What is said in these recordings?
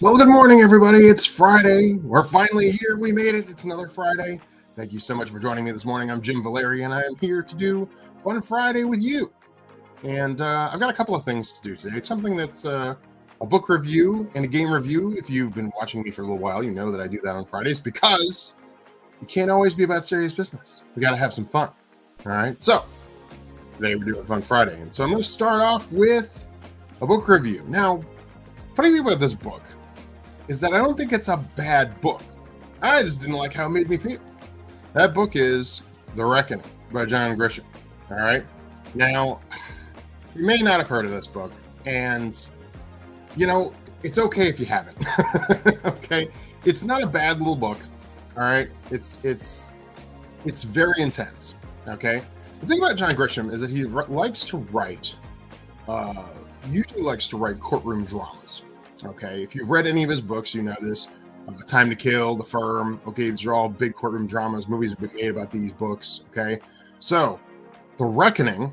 Well, good morning, everybody. It's Friday. We're finally here. We made it. It's another Friday. Thank you so much for joining me this morning. I'm Jim Valeri, and I am here to do Fun Friday with you. And I've got a couple of things to do today. It's something that's a book review and a game review. If you've been watching me for a little while, you know that I do that on Fridays because it can't always be about serious business. We got to have some fun. All right. So today we're doing Fun Friday. And so I'm going to start off with a book review. Now, funny thing about this book is that I don't think it's a bad book. I just didn't like how it made me feel. That book is The Reckoning by John Grisham. All right. Now, you may not have heard of this book, and it's okay if you haven't. Okay, it's not a bad little book. All right, it's very intense. Okay, the thing about John Grisham is that he likes to write, usually likes to write courtroom dramas. Okay, if you've read any of his books, you know this. Time to Kill, The Firm. Okay, these are all big courtroom dramas. Movies have been made about these books. Okay, so The Reckoning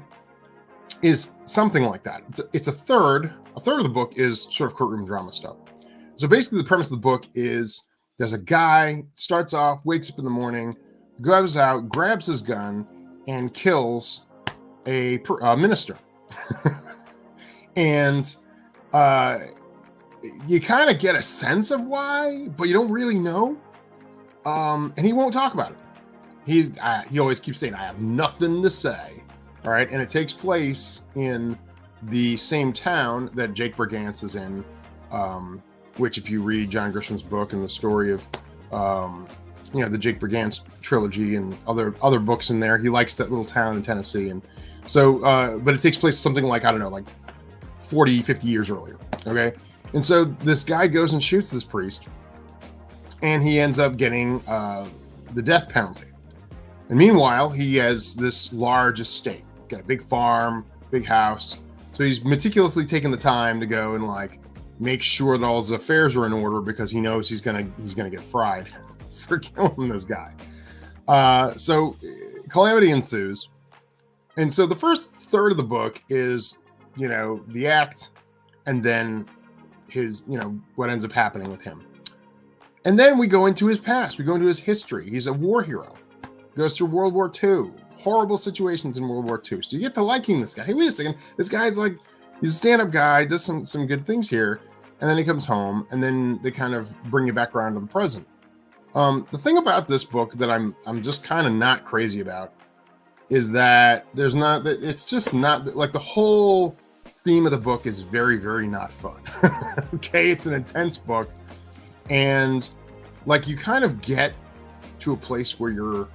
is something like that. It's a third of the book is sort of courtroom drama stuff. So basically, the premise of the book is there's a guy starts off, wakes up in the morning, goes out, grabs his gun, and kills a minister, and you kind of get a sense of why, but you don't really know. And he won't talk about it. He always keeps saying, "I have nothing to say." All right, and it takes place in the same town that Jake Brigance is in, which, if you read John Grisham's book and the story of, the Jake Brigance trilogy and other books in there, he likes that little town in Tennessee, and so, but it takes place something like, I don't know, like 40, 50 years earlier. Okay. And so this guy goes and shoots this priest, and he ends up getting the death penalty. And meanwhile, he has this large estate, got a big farm, big house. So he's meticulously taking the time to go and make sure that all his affairs are in order because he knows he's gonna get fried for killing this guy. So calamity ensues, and so the first third of the book is the act, and then his, what ends up happening with him. And then we go into his past. We go into his history. He's a war hero. Goes through World War II. Horrible situations in World War II. So you get to liking this guy. Hey, wait a second. This guy's he's a stand-up guy, does some good things here. And then he comes home, and then they kind of bring you back around to the present. The thing about this book that I'm just kind of not crazy about is that it's just not, the whole theme of the book is very, very not fun. Okay, it's an intense book, and you kind of get to a place where you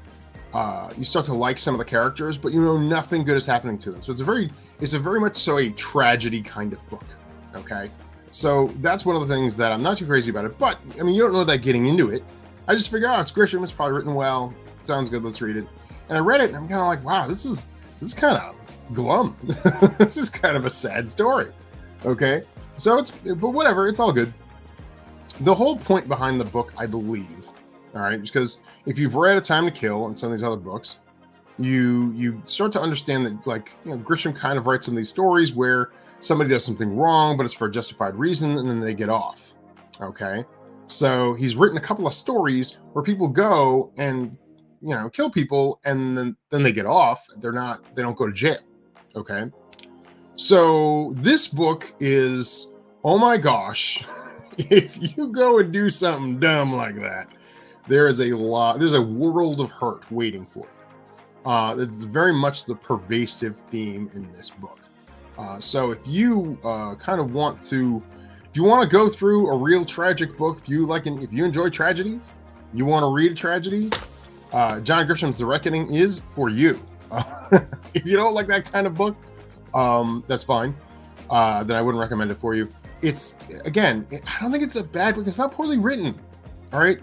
start to like some of the characters, but nothing good is happening to them. So it's a very much so a tragedy kind of book. Okay, so that's one of the things that I'm not too crazy about it. But I mean, you don't know that getting into it. I just figure, it's Grisham. It's probably written well. Sounds good. Let's read it. And I read it, and I'm kind of like, wow, this is kind of glum. This is kind of a sad story. Okay, so but whatever, it's all good. The whole point behind the book, I believe, all right, because if you've read A Time to Kill and some of these other books, you start to understand that Grisham kind of writes some of these stories where somebody does something wrong, but it's for a justified reason, and then they get off. Okay, so he's written a couple of stories where people go and kill people, and then they get off. They don't go to jail. Okay, so this book is, oh my gosh, if you go and do something dumb like that, there's a world of hurt waiting for you. It's very much the pervasive theme in this book. So if you want to go through a real tragic book, if you enjoy tragedies, you want to read a tragedy, John Grisham's The Reckoning is for you. If you don't like that kind of book, that's fine. Then I wouldn't recommend it for you. It's, again, I don't think it's a bad book. It's not poorly written. All right,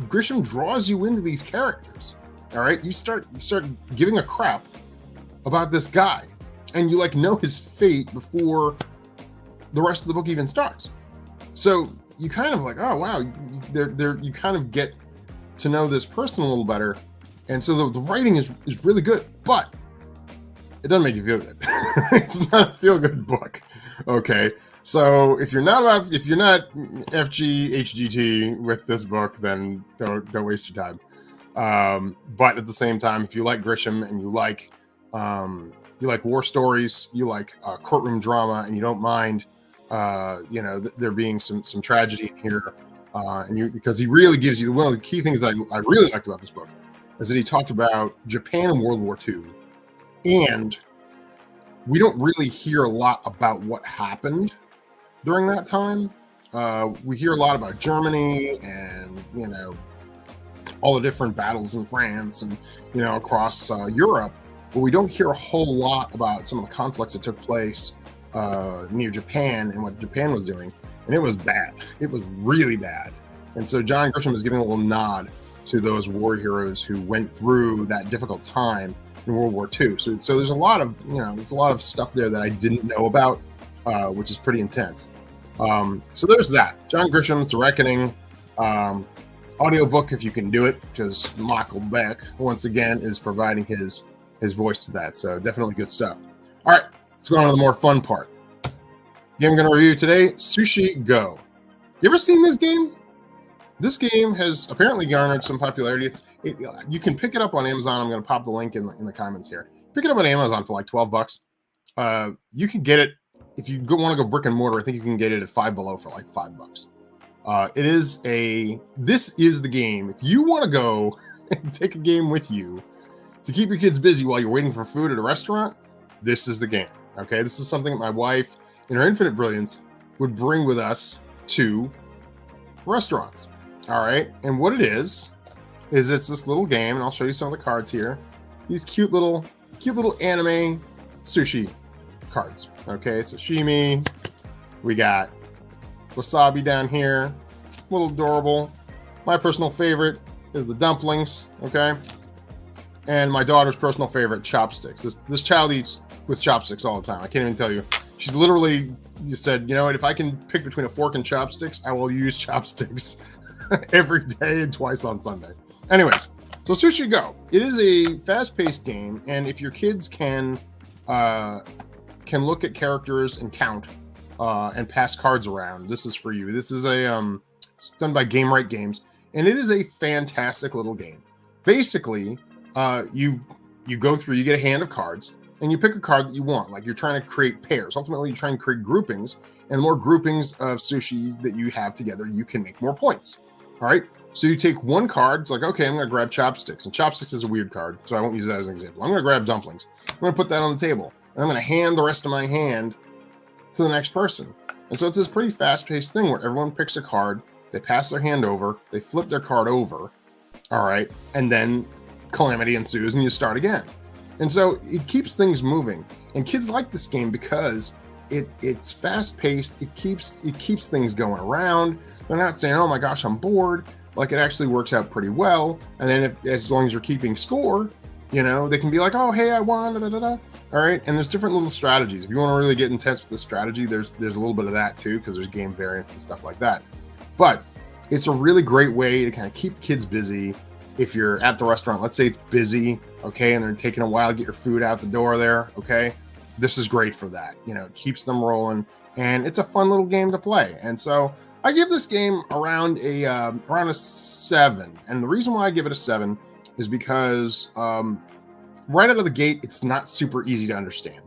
Grisham draws you into these characters. All right, you start giving a crap about this guy, and you know his fate before the rest of the book even starts. So you kind of oh wow, you kind of get to know this person a little better, and so the writing is really good. But it doesn't make you feel good. It's not a feel good book. Okay. So if you're not FG HGT with this book, then don't waste your time. But at the same time, if you like Grisham and you like war stories, you like courtroom drama, and you don't mind there being some tragedy in here, because he really gives you one of the key things I really liked about this book is that he talked about Japan in World War II, and we don't really hear a lot about what happened during that time. We hear a lot about Germany and all the different battles in France and across Europe, but we don't hear a whole lot about some of the conflicts that took place near Japan and what Japan was doing. And it was bad. It was really bad. And so John Grisham is giving a little nod to those war heroes who went through that difficult time in World War II. So there's a lot of stuff there that I didn't know about, which is pretty intense. So there's that. John Grisham's The Reckoning. Audiobook if you can do it, because Michael Beck once again is providing his voice to that. So definitely good stuff. All right, let's go on to the more fun part. Game I'm going to review today, Sushi Go. You ever seen this game? This game has apparently garnered some popularity. You can pick it up on Amazon. I'm going to pop the link in the comments here. Pick it up on Amazon for like $12. You can get it if you want to go brick and mortar. I think you can get it at Five Below for like $5. This is the game. If you want to go and take a game with you to keep your kids busy while you're waiting for food at a restaurant, this is the game. Okay, this is something that my wife, in her infinite brilliance, would bring with us to restaurants. All right, and what it is it's this little game, and I'll show you some of the cards here. These cute little anime sushi cards. Okay, sashimi. We got wasabi down here, a little adorable. My personal favorite is the dumplings. Okay, and my daughter's personal favorite, chopsticks. This child eats with chopsticks all the time. I can't even tell you. She's literally said, you know what, if I can pick between a fork and chopsticks, I will use chopsticks every day and twice on Sunday. Anyways, so Sushi Go. It is a fast-paced game, and if your kids can look at characters and count and pass cards around, this is for you. This is it's done by Game Right Games, and it is a fantastic little game. Basically, you go through, you get a hand of cards, and you pick a card that you want. Like, you're trying to create pairs. Ultimately, you try and create groupings, and the more groupings of sushi that you have together, you can make more points. All right. So you take one card. It's like, okay, I'm going to grab chopsticks, and chopsticks is a weird card, so I won't use that as an example. I'm going to grab dumplings. I'm going to put that on the table, and I'm going to hand the rest of my hand to the next person. And so it's this pretty fast-paced thing where everyone picks a card, they pass their hand over, they flip their card over, all right, and then calamity ensues, and you start again. And so it keeps things moving, and kids like this game because it's fast-paced. It keeps things going around. They're not saying, "Oh my gosh, I'm bored." Like, it actually works out pretty well. And then as long as you're keeping score, they can be like, "Oh, hey, I won." Da, da, da, da. All right, and there's different little strategies. If you want to really get intense with the strategy, there's a little bit of that too, because there's game variants and stuff like that. But it's a really great way to kind of keep the kids busy. If you're at the restaurant, let's say it's busy, okay, and they're taking a while to get your food out the door there, okay, this is great for that. It keeps them rolling, and it's a fun little game to play. And so I give this game around a 7. And the reason why I give it a 7 is because right out of the gate, it's not super easy to understand.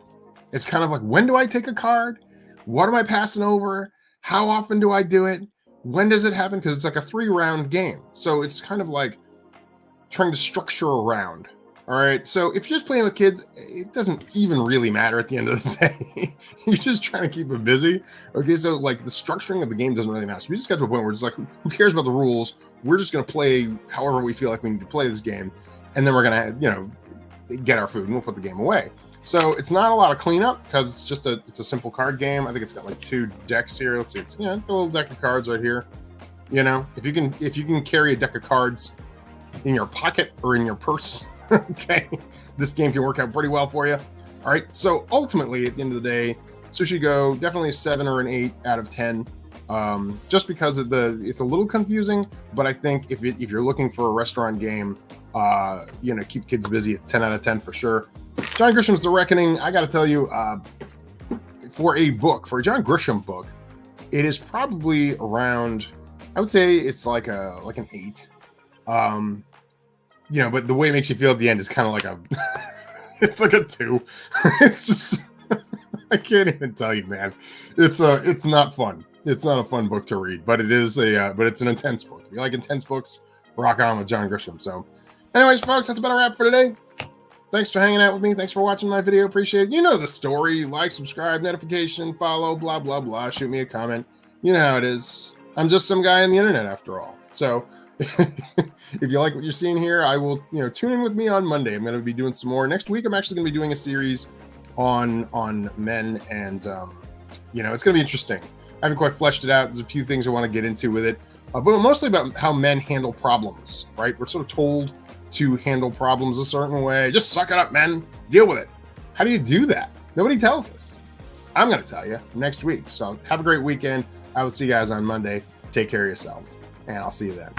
It's kind of like, when do I take a card? What am I passing over? How often do I do it? When does it happen? Because it's like a 3-round game. So it's kind of like trying to structure a round. All right. So if you're just playing with kids, it doesn't even really matter at the end of the day. You're just trying to keep them busy. Okay. So like the structuring of the game doesn't really matter. So we just got to a point where it's like, who cares about the rules? We're just going to play however we feel like we need to play this game. And then we're going to, get our food and we'll put the game away. So it's not a lot of cleanup because it's just it's a simple card game. I think it's got like 2 decks here. Let's see. It's got a little deck of cards right here. If you can carry a deck of cards in your pocket or in your purse, okay, this game can work out pretty well for you. All right, so ultimately at the end of the day, Sushi Go definitely a 7 or an 8 out of 10, just because it's a little confusing, but I think if you're looking for a restaurant game, keep kids busy, it's 10 out of 10 for sure. Check John Grisham's The Reckoning, I got to tell you, for a John Grisham book, it is probably around, I would say it's like an 8. But the way it makes you feel at the end is kind of like it's like a 2. It's just, I can't even tell you, man. It's not fun. It's not a fun book to read, but it's an intense book. If you like intense books, rock on with John Grisham. So anyways, folks, that's about a wrap for today. Thanks for hanging out with me. Thanks for watching my video. Appreciate it. You know the story. Like, subscribe, notification, follow, blah, blah, blah. Shoot me a comment. You know how it is. I'm just some guy on the internet after all. So if you like what you're seeing here, I will, tune in with me on Monday. I'm going to be doing some more. Next week, I'm actually going to be doing a series on men, and, it's going to be interesting. I haven't quite fleshed it out. There's a few things I want to get into with it, but mostly about how men handle problems, right? We're sort of told to handle problems a certain way. Just suck it up, men. Deal with it. How do you do that? Nobody tells us. I'm going to tell you next week. So have a great weekend. I will see you guys on Monday. Take care of yourselves, and I'll see you then.